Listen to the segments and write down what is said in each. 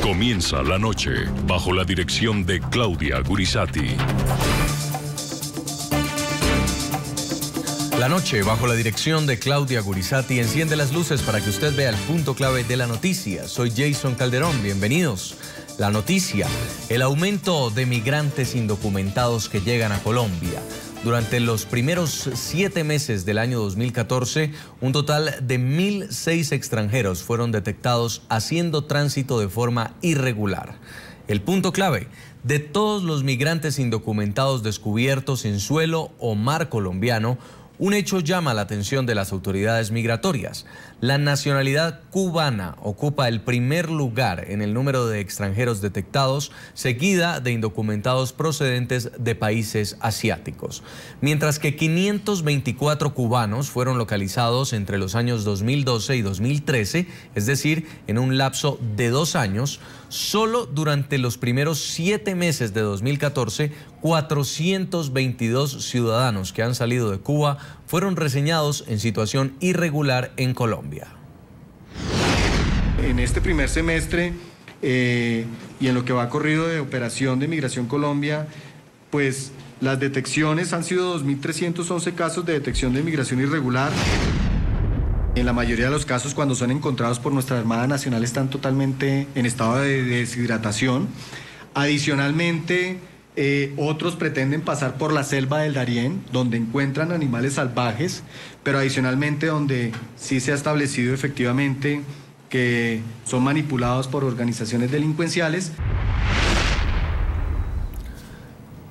Comienza la noche bajo la dirección de Claudia Gurisati. La noche, bajo la dirección de Claudia Gurisati, enciende las luces para que usted vea el punto clave de la noticia. Soy Jason Calderón, bienvenidos. La noticia, el aumento de migrantes indocumentados que llegan a Colombia. Durante los primeros 7 meses del año 2014, un total de 1.006 extranjeros fueron detectados haciendo tránsito de forma irregular. El punto clave, de todos los migrantes indocumentados descubiertos en suelo o mar colombiano, un hecho llama la atención de las autoridades migratorias. La nacionalidad cubana ocupa el primer lugar en el número de extranjeros detectados, seguida de indocumentados procedentes de países asiáticos. Mientras que 524 cubanos fueron localizados entre los años 2012 y 2013, es decir, en un lapso de 2 años, solo durante los primeros 7 meses de 2014, 422 ciudadanos que han salido de Cuba fueron reseñados en situación irregular en Colombia. En este primer semestre y en lo que va corrido de operación de Migración Colombia, pues las detecciones han sido 2.311 casos de detección de migración irregular. En la mayoría de los casos, cuando son encontrados por nuestra Armada Nacional, están totalmente en estado de deshidratación. Adicionalmente, otros pretenden pasar por la selva del Darién, donde encuentran animales salvajes, pero adicionalmente donde sí se ha establecido efectivamente que son manipulados por organizaciones delincuenciales.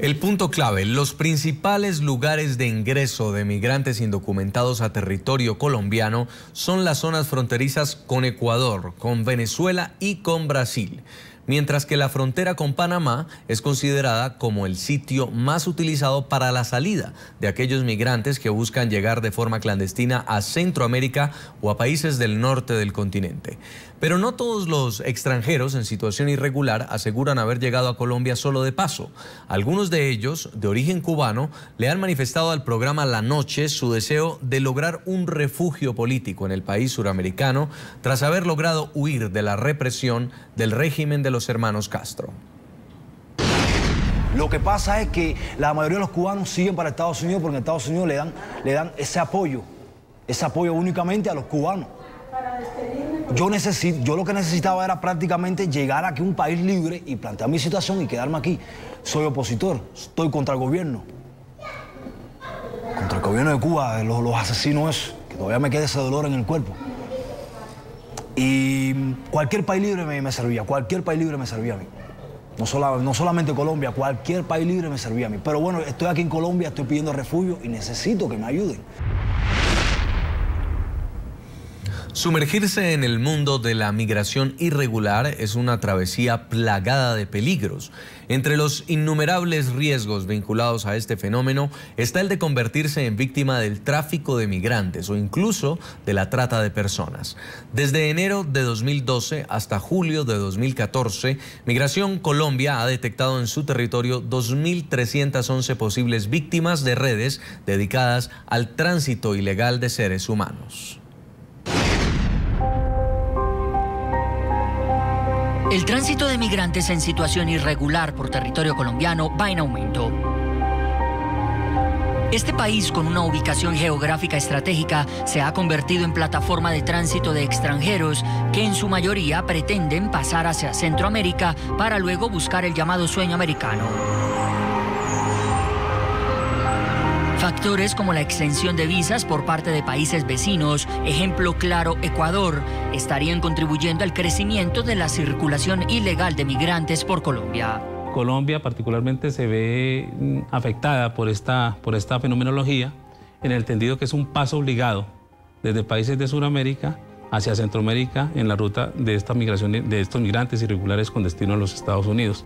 El punto clave, los principales lugares de ingreso de migrantes indocumentados a territorio colombiano son las zonas fronterizas con Ecuador, con Venezuela y con Brasil. Mientras que la frontera con Panamá es considerada como el sitio más utilizado para la salida de aquellos migrantes que buscan llegar de forma clandestina a Centroamérica o a países del norte del continente. Pero no todos los extranjeros en situación irregular aseguran haber llegado a Colombia solo de paso. Algunos de ellos, de origen cubano, le han manifestado al programa La Noche su deseo de lograr un refugio político en el país suramericano tras haber logrado huir de la represión del régimen de los hermanos Castro. Lo que pasa es que la mayoría de los cubanos siguen para Estados Unidos porque en Estados Unidos le dan ese apoyo únicamente a los cubanos. Yo lo que necesitaba era prácticamente llegar aquí a un país libre y plantear mi situación y quedarme aquí. Soy opositor, estoy contra el gobierno. Contra el gobierno de Cuba, los asesinos esos, que todavía me queda ese dolor en el cuerpo. Y cualquier país libre me servía, cualquier país libre me servía a mí. No solamente Colombia, cualquier país libre me servía a mí. Pero bueno, estoy aquí en Colombia, estoy pidiendo refugio y necesito que me ayuden. Sumergirse en el mundo de la migración irregular es una travesía plagada de peligros. Entre los innumerables riesgos vinculados a este fenómeno está el de convertirse en víctima del tráfico de migrantes o incluso de la trata de personas. Desde enero de 2012 hasta julio de 2014, Migración Colombia ha detectado en su territorio 2.311 posibles víctimas de redes dedicadas al tránsito ilegal de seres humanos. El tránsito de migrantes en situación irregular por territorio colombiano va en aumento. Este país, con una ubicación geográfica estratégica, se ha convertido en plataforma de tránsito de extranjeros que en su mayoría pretenden pasar hacia Centroamérica para luego buscar el llamado sueño americano. Factores como la exención de visas por parte de países vecinos, ejemplo claro Ecuador, estarían contribuyendo al crecimiento de la circulación ilegal de migrantes por Colombia. Colombia particularmente se ve afectada por esta fenomenología en el entendido que es un paso obligado desde países de Sudamérica hacia Centroamérica en la ruta de esta migración de estos migrantes irregulares con destino a los Estados Unidos.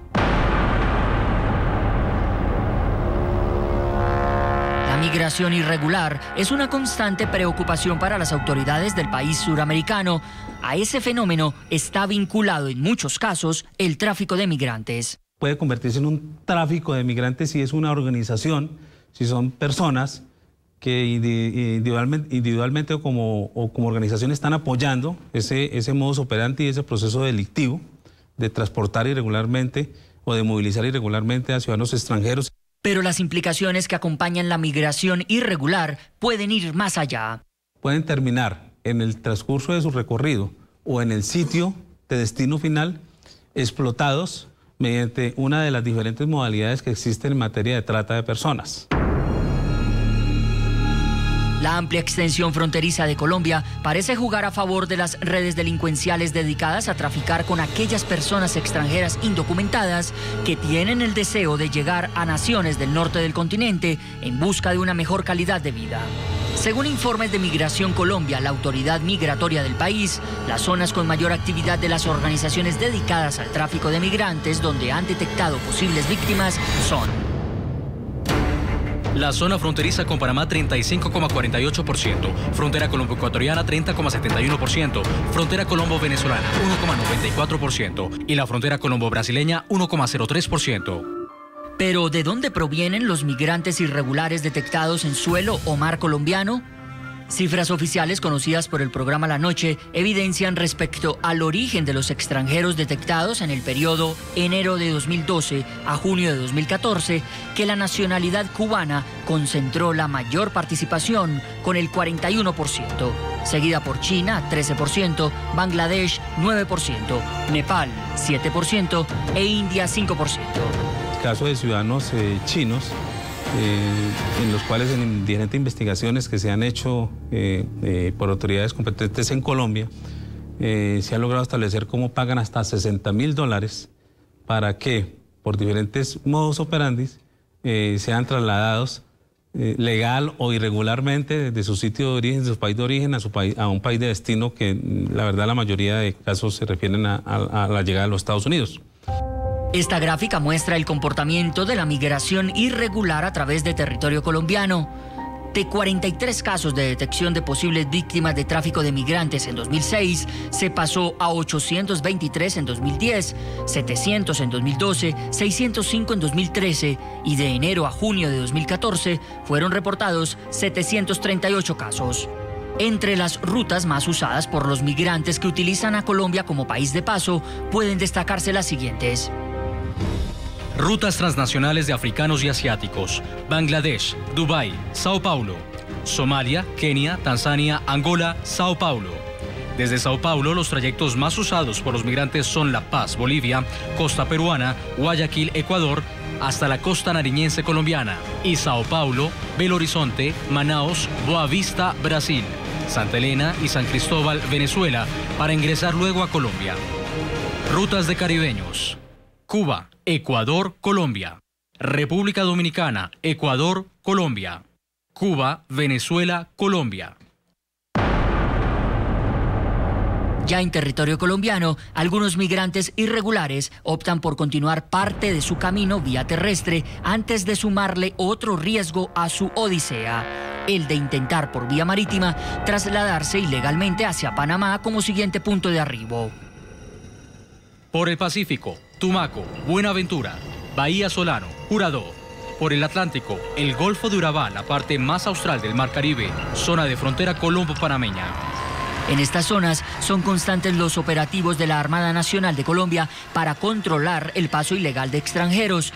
La migración irregular es una constante preocupación para las autoridades del país suramericano. A ese fenómeno está vinculado en muchos casos el tráfico de migrantes. Puede convertirse en un tráfico de migrantes si es una organización, si son personas que individualmente o como organización están apoyando ese modus operandi y ese proceso delictivo de transportar irregularmente o de movilizar irregularmente a ciudadanos extranjeros. Pero las implicaciones que acompañan la migración irregular pueden ir más allá. Pueden terminar en el transcurso de su recorrido o en el sitio de destino final explotados mediante una de las diferentes modalidades que existen en materia de trata de personas. La amplia extensión fronteriza de Colombia parece jugar a favor de las redes delincuenciales dedicadas a traficar con aquellas personas extranjeras indocumentadas que tienen el deseo de llegar a naciones del norte del continente en busca de una mejor calidad de vida. Según informes de Migración Colombia, la autoridad migratoria del país, las zonas con mayor actividad de las organizaciones dedicadas al tráfico de migrantes donde han detectado posibles víctimas son: la zona fronteriza con Panamá 35,48%, frontera colombo-ecuatoriana 30,71%, frontera colombo-venezolana 1,94% y la frontera colombo-brasileña 1,03%. ¿Pero de dónde provienen los migrantes irregulares detectados en suelo o mar colombiano? Cifras oficiales conocidas por el programa La Noche evidencian respecto al origen de los extranjeros detectados en el periodo enero de 2012 a junio de 2014 que la nacionalidad cubana concentró la mayor participación con el 41%, seguida por China 13%, Bangladesh 9%, Nepal 7% e India 5%. Caso de ciudadanos chinos, en los cuales en diferentes investigaciones que se han hecho por autoridades competentes en Colombia, se ha logrado establecer cómo pagan hasta $60.000 para que, por diferentes modus operandi, sean trasladados legal o irregularmente desde su sitio de origen, de su país de origen, a un país de destino que, la verdad, la mayoría de casos se refieren a la llegada a los Estados Unidos. Esta gráfica muestra el comportamiento de la migración irregular a través de territorio colombiano. De 43 casos de detección de posibles víctimas de tráfico de migrantes en 2006, se pasó a 823 en 2010, 700 en 2012, 605 en 2013 y de enero a junio de 2014 fueron reportados 738 casos. Entre las rutas más usadas por los migrantes que utilizan a Colombia como país de paso, pueden destacarse las siguientes: rutas transnacionales de africanos y asiáticos: Bangladesh, Dubái, Sao Paulo; Somalia, Kenia, Tanzania, Angola, Sao Paulo. Desde Sao Paulo, los trayectos más usados por los migrantes son La Paz, Bolivia, costa peruana, Guayaquil, Ecuador, hasta la costa nariñense colombiana, y Sao Paulo, Belo Horizonte, Manaos, Boa Vista, Brasil, Santa Elena y San Cristóbal, Venezuela, para ingresar luego a Colombia. Rutas de caribeños: Cuba, Ecuador, Colombia; República Dominicana, Ecuador, Colombia; Cuba, Venezuela, Colombia. Ya en territorio colombiano, algunos migrantes irregulares optan por continuar parte de su camino vía terrestre antes de sumarle otro riesgo a su odisea: el de intentar por vía marítima trasladarse ilegalmente hacia Panamá como siguiente punto de arribo. Por el Pacífico, Tumaco, Buenaventura, Bahía Solano, Curazao. Por el Atlántico, el Golfo de Urabá, la parte más austral del Mar Caribe, zona de frontera colombo-panameña. En estas zonas son constantes los operativos de la Armada Nacional de Colombia para controlar el paso ilegal de extranjeros.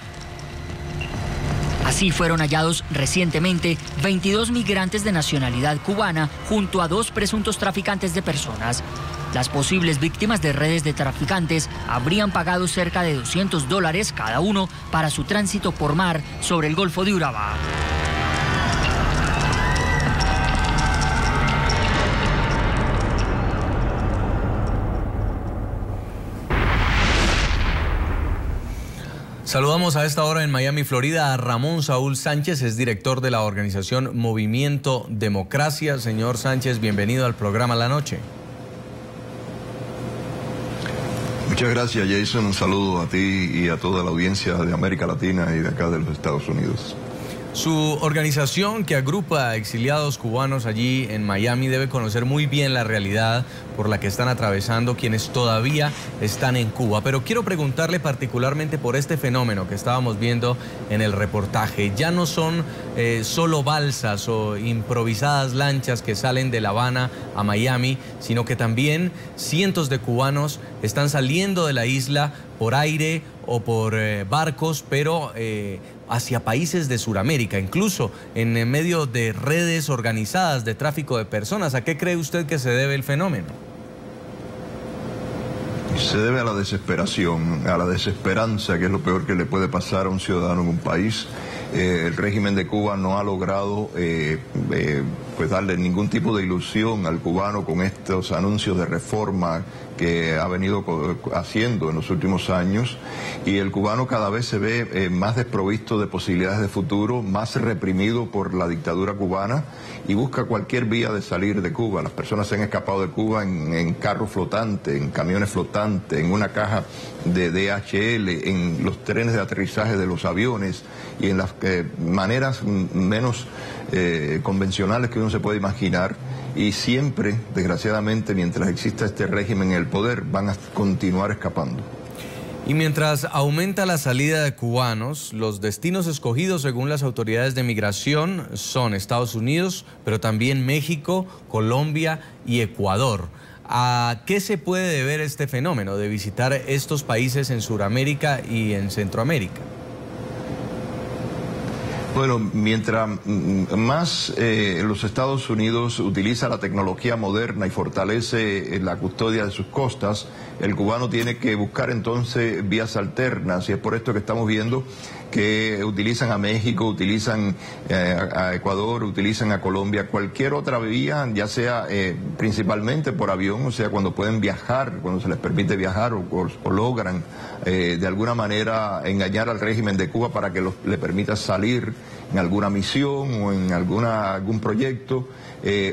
Así fueron hallados recientemente 22 migrantes de nacionalidad cubana junto a 2 presuntos traficantes de personas. Las posibles víctimas de redes de traficantes habrían pagado cerca de $200 cada uno para su tránsito por mar sobre el Golfo de Urabá. Saludamos a esta hora en Miami, Florida, a Ramón Saúl Sánchez, es director de la organización Movimiento Democracia. Señor Sánchez, bienvenido al programa La Noche. Muchas gracias, Jason. Un saludo a ti y a toda la audiencia de América Latina y de acá de los Estados Unidos. Su organización, que agrupa exiliados cubanos allí en Miami, debe conocer muy bien la realidad por la que están atravesando quienes todavía están en Cuba. Pero quiero preguntarle particularmente por este fenómeno que estábamos viendo en el reportaje. Ya no son solo balsas o improvisadas lanchas que salen de La Habana a Miami, sino que también cientos de cubanos están saliendo de la isla por aire o por barcos, pero hacia países de Sudamérica, incluso en medio de redes organizadas de tráfico de personas. ¿A qué cree usted que se debe el fenómeno? Se debe a la desesperación, a la desesperanza, que es lo peor que le puede pasar a un ciudadano en un país. El régimen de Cuba no ha logrado pues darle ningún tipo de ilusión al cubano con estos anuncios de reforma que ha venido haciendo en los últimos años, y el cubano cada vez se ve más desprovisto de posibilidades de futuro, más reprimido por la dictadura cubana, y busca cualquier vía de salir de Cuba. Las personas se han escapado de Cuba en carros flotantes, en camiones flotantes, en una caja de DHL, en los trenes de aterrizaje de los aviones y en las maneras menos convencionales que uno se puede imaginar. Y siempre, desgraciadamente, mientras exista este régimen en el poder, van a continuar escapando. Y mientras aumenta la salida de cubanos, los destinos escogidos según las autoridades de migración son Estados Unidos, pero también México, Colombia y Ecuador. ¿A qué se puede deber este fenómeno de visitar estos países en Sudamérica y en Centroamérica? Bueno, mientras más los Estados Unidos utiliza la tecnología moderna y fortalece la custodia de sus costas, el cubano tiene que buscar entonces vías alternas, y es por esto que estamos viendo que utilizan a México, utilizan a Ecuador, utilizan a Colombia, cualquier otra vía, ya sea principalmente por avión, o sea, cuando pueden viajar, cuando se les permite viajar o logran de alguna manera engañar al régimen de Cuba para que le permita salir en alguna misión o en algún proyecto,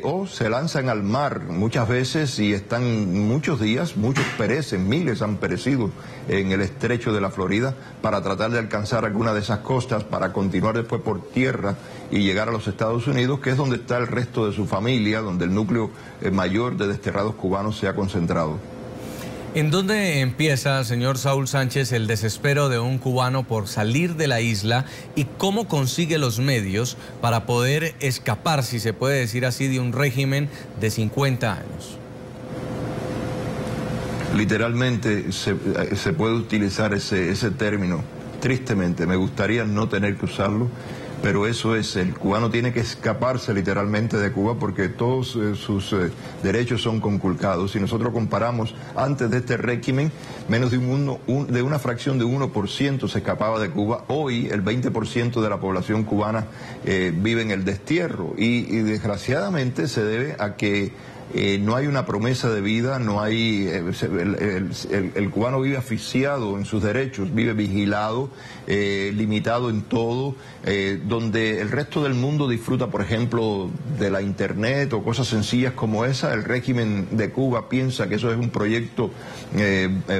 o se lanzan al mar muchas veces y están muchos días, muchos perecen, miles han perecido en el estrecho de la Florida para tratar de alcanzar alguna de esas costas para continuar después por tierra y llegar a los Estados Unidos, que es donde está el resto de su familia, donde el núcleo mayor de desterrados cubanos se ha concentrado. ¿En dónde empieza, señor Saúl Sánchez, el desespero de un cubano por salir de la isla y cómo consigue los medios para poder escapar, si se puede decir así, de un régimen de 50 años? Literalmente se puede utilizar ese término. Tristemente, me gustaría no tener que usarlo, pero eso es, el cubano tiene que escaparse literalmente de Cuba porque todos sus derechos son conculcados. Si nosotros comparamos antes de este régimen, menos de una fracción de 1% se escapaba de Cuba. Hoy el 20% de la población cubana vive en el destierro y desgraciadamente se debe a que no hay una promesa de vida, no hay el cubano vive asfixiado en sus derechos, vive vigilado, limitado en todo, donde el resto del mundo disfruta, por ejemplo, de la internet o cosas sencillas como esa. El régimen de Cuba piensa que eso es un proyecto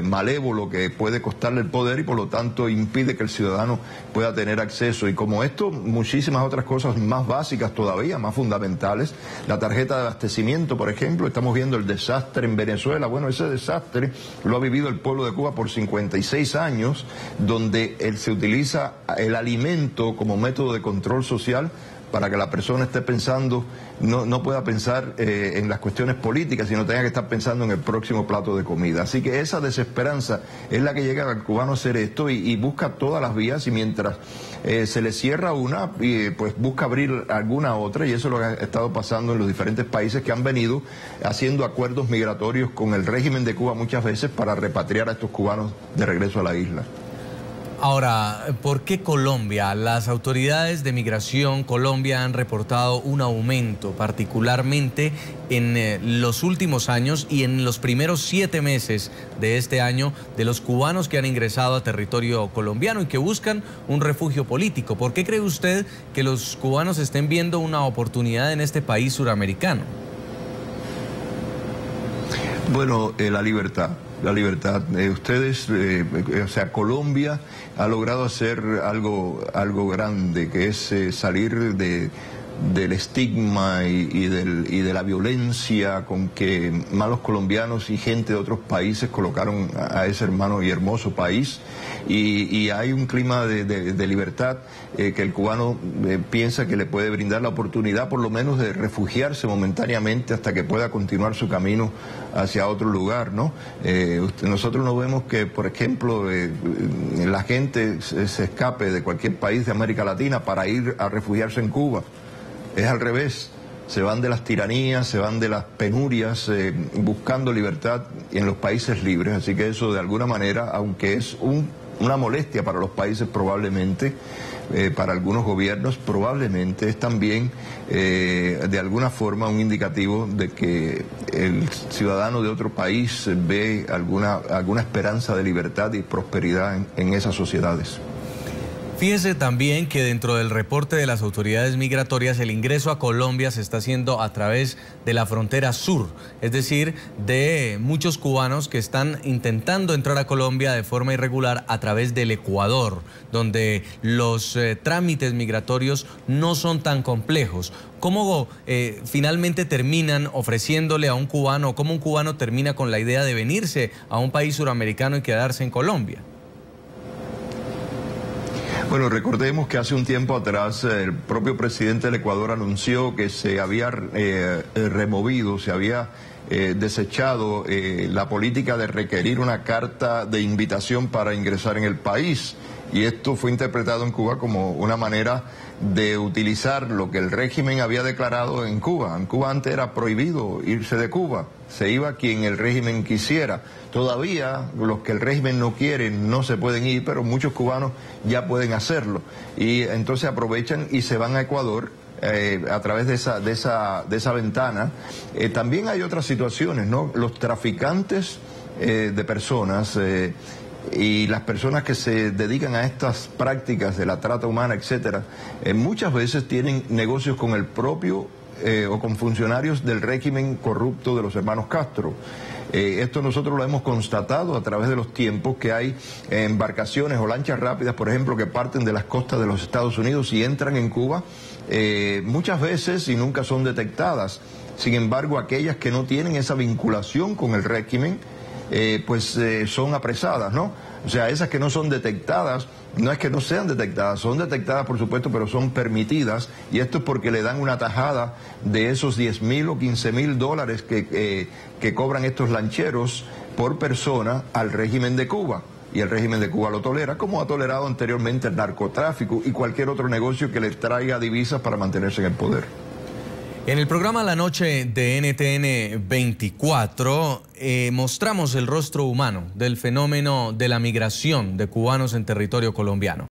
malévolo que puede costarle el poder y por lo tanto impide que el ciudadano pueda tener acceso. Y como esto, muchísimas otras cosas más básicas todavía, más fundamentales. La tarjeta de abastecimiento, por ejemplo, estamos viendo el desastre en Venezuela. Bueno, ese desastre lo ha vivido el pueblo de Cuba por 56 años, donde se utiliza el alimento como método de control social para que la persona esté pensando, no pueda pensar en las cuestiones políticas, sino tenga que estar pensando en el próximo plato de comida. Así que esa desesperanza es la que llega al cubano a hacer esto y busca todas las vías, y mientras se le cierra una, pues busca abrir alguna otra, y eso es lo que ha estado pasando en los diferentes países que han venido haciendo acuerdos migratorios con el régimen de Cuba muchas veces para repatriar a estos cubanos de regreso a la isla. Ahora, ¿por qué Colombia? Las autoridades de migración Colombia han reportado un aumento, particularmente en los últimos años y en los primeros 7 meses de este año, de los cubanos que han ingresado a territorio colombiano y que buscan un refugio político. ¿Por qué cree usted que los cubanos estén viendo una oportunidad en este país suramericano? Bueno, la libertad. la libertad. O sea, Colombia ha logrado hacer algo grande, que es salir del estigma y de la violencia con que malos colombianos y gente de otros países colocaron a ese hermano y hermoso país, y hay un clima de libertad que el cubano piensa que le puede brindar la oportunidad por lo menos de refugiarse momentáneamente hasta que pueda continuar su camino hacia otro lugar, ¿no? Nosotros no vemos que, por ejemplo, la gente se escape de cualquier país de América Latina para ir a refugiarse en Cuba. Es al revés, se van de las tiranías, se van de las penurias, buscando libertad en los países libres. Así que eso, de alguna manera, aunque es una molestia para los países probablemente, para algunos gobiernos probablemente, es también de alguna forma un indicativo de que el ciudadano de otro país ve alguna esperanza de libertad y prosperidad en esas sociedades. Fíjese también que dentro del reporte de las autoridades migratorias, el ingreso a Colombia se está haciendo a través de la frontera sur, es decir, de muchos cubanos que están intentando entrar a Colombia de forma irregular a través del Ecuador, donde los trámites migratorios no son tan complejos. ¿Cómo finalmente terminan ofreciéndole a un cubano, cómo un cubano termina con la idea de venirse a un país suramericano y quedarse en Colombia? Bueno, recordemos que hace un tiempo atrás el propio presidente del Ecuador anunció que se había removido, se había desechado la política de requerir una carta de invitación para ingresar en el país. Y esto fue interpretado en Cuba como una manera de utilizar lo que el régimen había declarado en Cuba. En Cuba antes era prohibido irse de Cuba, se iba quien el régimen quisiera. Todavía los que el régimen no quiere no se pueden ir, pero muchos cubanos ya pueden hacerlo. Y entonces aprovechan y se van a Ecuador a través de esa ventana. También hay otras situaciones, ¿no? Los traficantes de personas y las personas que se dedican a estas prácticas de la trata humana, etcétera, muchas veces tienen negocios con el propio o con funcionarios del régimen corrupto de los hermanos Castro. Esto nosotros lo hemos constatado a través de los tiempos, que hay embarcaciones o lanchas rápidas, por ejemplo, que parten de las costas de los Estados Unidos y entran en Cuba muchas veces y nunca son detectadas. Sin embargo, aquellas que no tienen esa vinculación con el régimen, son apresadas, ¿no? O sea, esas que no son detectadas, no es que no sean detectadas, son detectadas por supuesto, pero son permitidas, y esto es porque le dan una tajada de esos $10,000 o $15,000 que cobran estos lancheros por persona al régimen de Cuba. Y el régimen de Cuba lo tolera, como ha tolerado anteriormente el narcotráfico y cualquier otro negocio que le traiga divisas para mantenerse en el poder. En el programa La Noche de NTN 24 mostramos el rostro humano del fenómeno de la migración de cubanos en territorio colombiano.